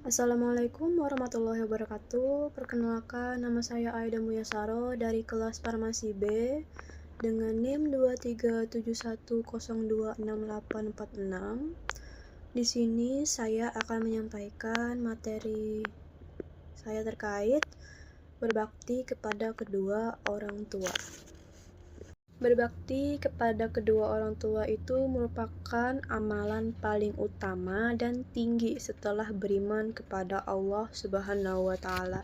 Assalamualaikum warahmatullahi wabarakatuh. Perkenalkan, nama saya Aida Muyasaro dari kelas Farmasi B dengan NIM 2371026846. Di sini saya akan menyampaikan materi saya terkait berbakti kepada kedua orang tua. Berbakti kepada kedua orang tua itu merupakan amalan paling utama dan tinggi setelah beriman kepada Allah Subhanahu wa Ta'ala.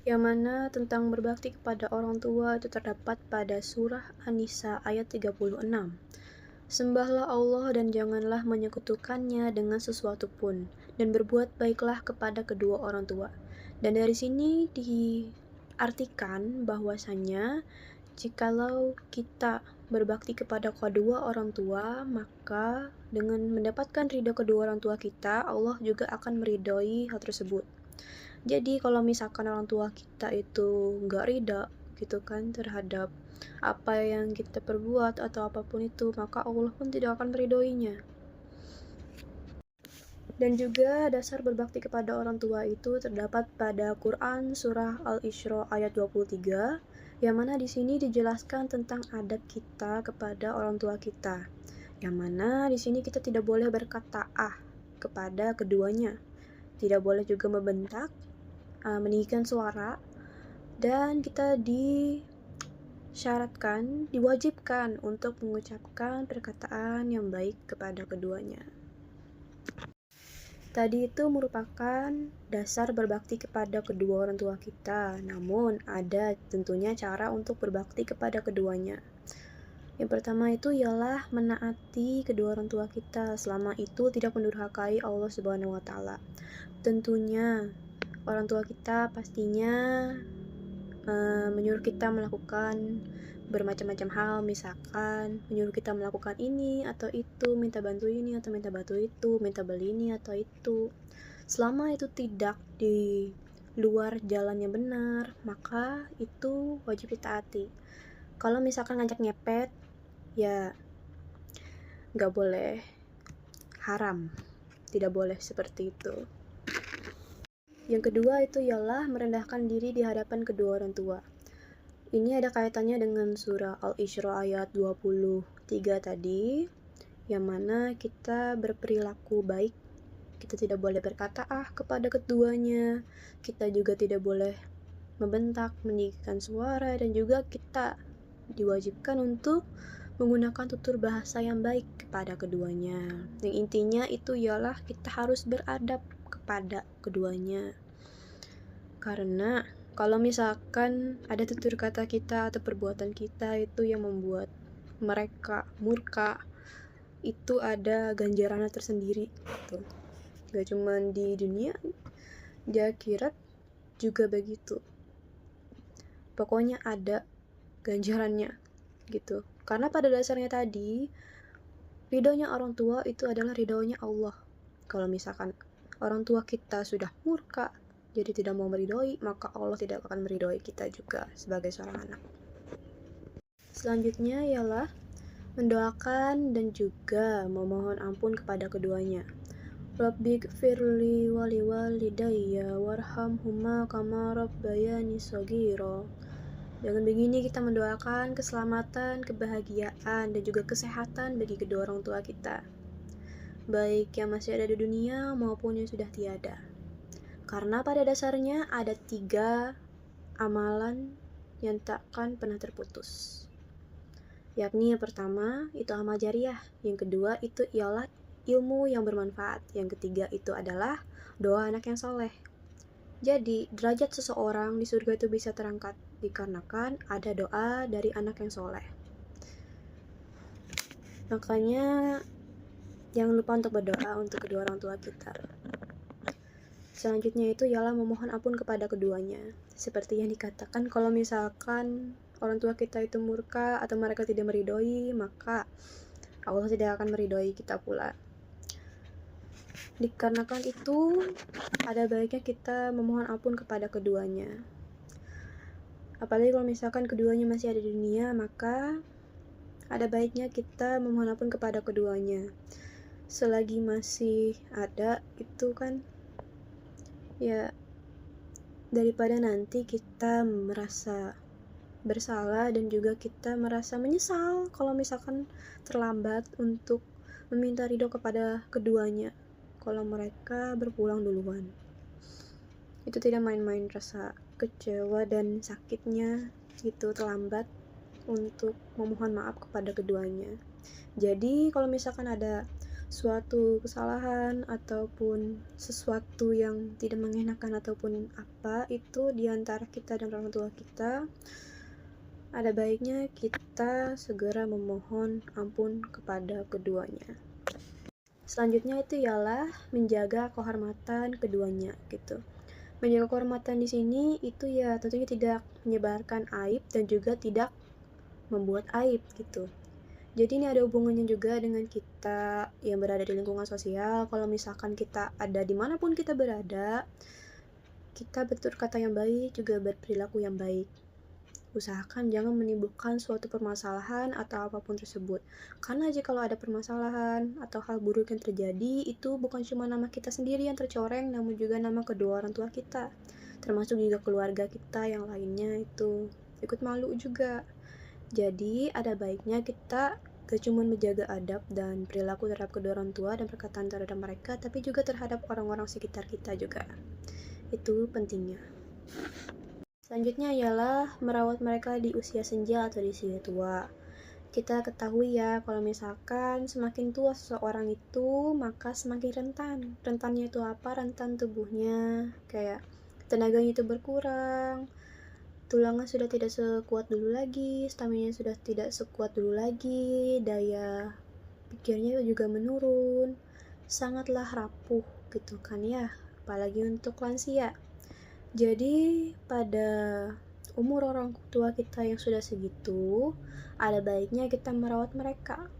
Yang mana tentang berbakti kepada orang tua itu terdapat pada surah An-Nisa ayat 36. Sembahlah Allah dan janganlah menyekutukannya dengan sesuatu pun, dan berbuat baiklah kepada kedua orang tua. Dan dari sini diartikan bahwasanya jikalau kita berbakti kepada kedua orang tua, maka dengan mendapatkan ridho kedua orang tua kita, Allah juga akan meridhoi hal tersebut. Jadi kalau misalkan orang tua kita itu nggak ridha gitu kan terhadap apa yang kita perbuat atau apapun itu, maka Allah pun tidak akan meridhoinya. Dan juga dasar berbakti kepada orang tua itu terdapat pada Quran surah Al-Isra ayat 23, yang mana di sini dijelaskan tentang adab kita kepada orang tua kita. Yang mana di sini kita tidak boleh berkata kepada keduanya. Tidak boleh juga membentak, meninggikan suara, dan kita diwajibkan untuk mengucapkan perkataan yang baik kepada keduanya. Tadi itu merupakan dasar berbakti kepada kedua orang tua kita, namun ada tentunya cara untuk berbakti kepada keduanya. Yang pertama itu ialah menaati kedua orang tua kita selama itu tidak mendurhakai Allah Subhanahu wa Ta'ala. Tentunya orang tua kita pastinya menyuruh kita melakukan bermacam-macam hal, misalkan menyuruh kita melakukan ini atau itu, minta bantu ini atau minta bantu itu, minta beli ini atau itu. Selama itu tidak di luar jalan yang benar, maka itu wajib ditaati. Kalau misalkan ngajak ngepet, ya nggak boleh, haram, tidak boleh seperti itu. Yang kedua itu ialah merendahkan diri di hadapan kedua orang tua. Ini ada kaitannya dengan surah Al-Isra ayat 23 tadi, yang mana kita berperilaku baik. Kita tidak boleh berkata kepada keduanya, kita juga tidak boleh membentak, meninggikan suara, dan juga kita diwajibkan untuk menggunakan tutur bahasa yang baik kepada keduanya. Yang intinya itu ialah kita harus beradab kepada keduanya. Karena kalau misalkan ada tutur kata kita atau perbuatan kita itu yang membuat mereka murka, itu ada ganjarannya tersendiri gitu. Gak cuma di dunia, di akhirat juga begitu. Pokoknya ada ganjarannya gitu. Karena pada dasarnya tadi, ridhonya orang tua itu adalah ridhonya Allah. Kalau misalkan orang tua kita sudah murka, jadi tidak mau meridhoi, maka Allah tidak akan meridhoi kita juga sebagai seorang anak. Selanjutnya ialah mendoakan dan juga memohon ampun kepada keduanya. Rabbighfirli waliwalidayya warhamhuma kama rabbayani shaghira. Dengan begini kita mendoakan keselamatan, kebahagiaan, dan juga kesehatan bagi kedua orang tua kita, baik yang masih ada di dunia maupun yang sudah tiada. Karena pada dasarnya ada 3 amalan yang takkan pernah terputus. Yakni yang pertama itu amal jariah, yang kedua itu ialah ilmu yang bermanfaat, yang ketiga itu adalah doa anak yang soleh. Jadi derajat seseorang di surga itu bisa terangkat dikarenakan ada doa dari anak yang soleh. Makanya jangan lupa untuk berdoa untuk kedua orang tua kita. Selanjutnya itu ialah memohon ampun kepada keduanya. Seperti yang dikatakan, kalau misalkan orang tua kita itu murka atau mereka tidak meridhoi, maka Allah tidak akan meridhoi kita pula. Dikarenakan itu, ada baiknya kita memohon ampun kepada keduanya. Apalagi kalau misalkan keduanya masih ada di dunia, maka ada baiknya kita memohon ampun kepada keduanya. selagi masih ada itu kan, ya daripada nanti kita merasa bersalah dan juga kita merasa menyesal kalau misalkan terlambat untuk meminta ridho kepada keduanya kalau mereka berpulang duluan. Itu tidak main-main rasa kecewa dan sakitnya gitu terlambat untuk memohon maaf kepada keduanya. Jadi kalau misalkan ada suatu kesalahan ataupun sesuatu yang tidak mengenakan ataupun apa itu di antara kita dan orang tua kita, ada baiknya kita segera memohon ampun kepada keduanya. Selanjutnya itu ialah menjaga kehormatan keduanya gitu. Menjaga kehormatan di sini itu ya tentunya tidak menyebarkan aib dan juga tidak membuat aib gitu. Jadi ini ada hubungannya juga dengan kita yang berada di lingkungan sosial. Kalau misalkan kita ada dimanapun kita berada, kita berkata yang baik juga berperilaku yang baik. Usahakan jangan menimbulkan suatu permasalahan atau apapun tersebut. Karena jika kalau ada permasalahan atau hal buruk yang terjadi, itu bukan cuma nama kita sendiri yang tercoreng, namun juga nama kedua orang tua kita. Termasuk juga keluarga kita yang lainnya itu ikut malu juga. Jadi ada baiknya kita gak cuma menjaga adab dan perilaku terhadap kedua orang tua dan perkataan terhadap mereka, tapi juga terhadap orang-orang sekitar kita juga. Itu pentingnya. Selanjutnya ialah merawat mereka di usia senja atau di usia tua. Kita ketahui ya, kalau misalkan semakin tua seseorang itu, maka semakin rentan. Rentannya itu apa? Rentan tubuhnya, kayak tenaganya itu berkurang, tulangan sudah tidak sekuat dulu lagi, stamina sudah tidak sekuat dulu lagi, daya pikirnya juga menurun, sangatlah rapuh gitu kan ya, apalagi untuk lansia. Jadi pada umur orang tua kita yang sudah segitu, ada baiknya kita merawat mereka.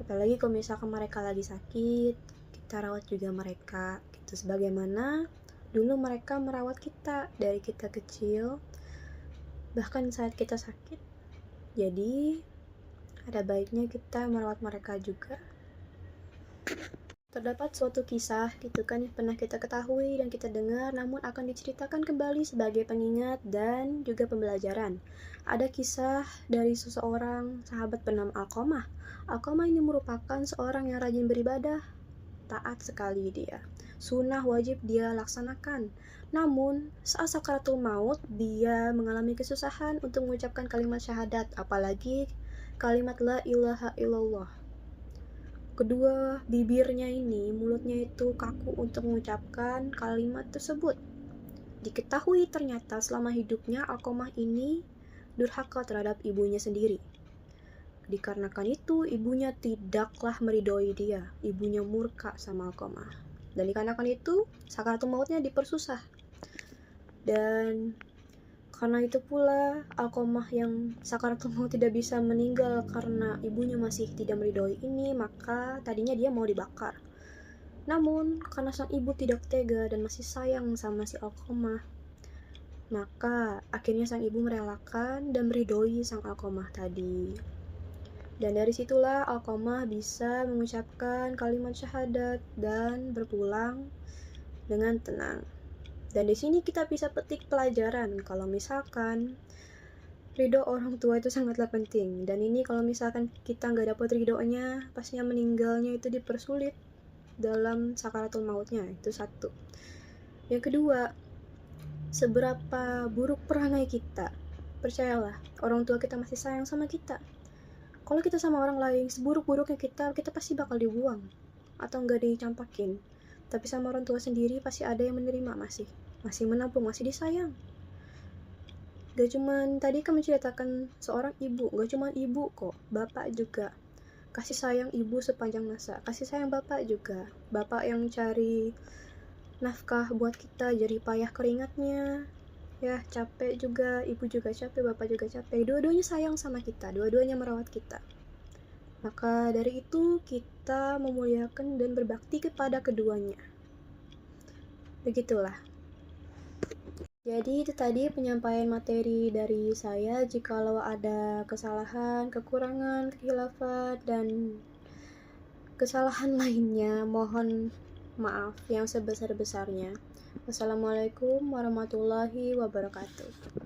Apalagi kalau misalkan mereka lagi sakit, kita rawat juga mereka gitu, sebagaimana dulu mereka merawat kita dari kita kecil bahkan saat kita sakit. Jadi ada baiknya kita merawat mereka juga. Terdapat suatu kisah gitu kan yang pernah kita ketahui dan kita dengar, namun akan diceritakan kembali sebagai pengingat dan juga pembelajaran. Ada kisah dari seseorang sahabat bernama Alqamah. Alqamah ini merupakan seorang yang rajin beribadah, taat sekali dia. Sunnah wajib dia laksanakan. Namun, saat sakaratul maut, dia mengalami kesusahan untuk mengucapkan kalimat syahadat, apalagi kalimat la ilaha illallah. Kedua bibirnya ini, mulutnya itu kaku untuk mengucapkan kalimat tersebut. Diketahui ternyata selama hidupnya Alqamah ini durhaka terhadap ibunya sendiri. Dikarenakan itu, ibunya tidaklah meridhoi dia. Ibunya murka sama Alqamah. Dan dikarenakan itu, sakaratul mautnya dipersusah. Dan karena itu pula Alqamah yang sakaratul maut tidak bisa meninggal karena ibunya masih tidak meridhoi ini, maka tadinya dia mau dibakar. Namun karena sang ibu tidak tega dan masih sayang sama si Alqamah, maka akhirnya sang ibu merelakan dan meridhoi sang Alqamah tadi. Dan dari situlah Alqamah bisa mengucapkan kalimat syahadat dan berpulang dengan tenang. Dan di sini kita bisa petik pelajaran kalau misalkan ridho orang tua itu sangatlah penting. Dan ini kalau misalkan kita nggak dapat ridhonya, pastinya meninggalnya itu dipersulit dalam sakaratul mautnya. Itu satu. Yang kedua, seberapa buruk perangai kita, percayalah orang tua kita masih sayang sama kita. Kalau kita sama orang lain, seburuk-buruknya kita pasti bakal dibuang atau nggak dicampakin. Tapi sama orang tua sendiri pasti ada yang menerima, masih menampung, masih disayang. Gak cuman tadi kan menceritakan seorang ibu, gak cuman ibu kok, bapak juga kasih sayang ibu sepanjang masa, kasih sayang bapak juga, bapak yang cari nafkah buat kita, jadi payah keringatnya, ya capek juga, ibu juga capek, bapak juga capek, dua-duanya sayang sama kita, dua-duanya merawat kita. Maka dari itu kita memuliakan dan berbakti kepada keduanya. Begitulah. Jadi itu tadi penyampaian materi dari saya. Jikalau ada kesalahan, kekurangan, kekhilafan, dan kesalahan lainnya mohon maaf yang sebesar-besarnya. Wassalamualaikum warahmatullahi wabarakatuh.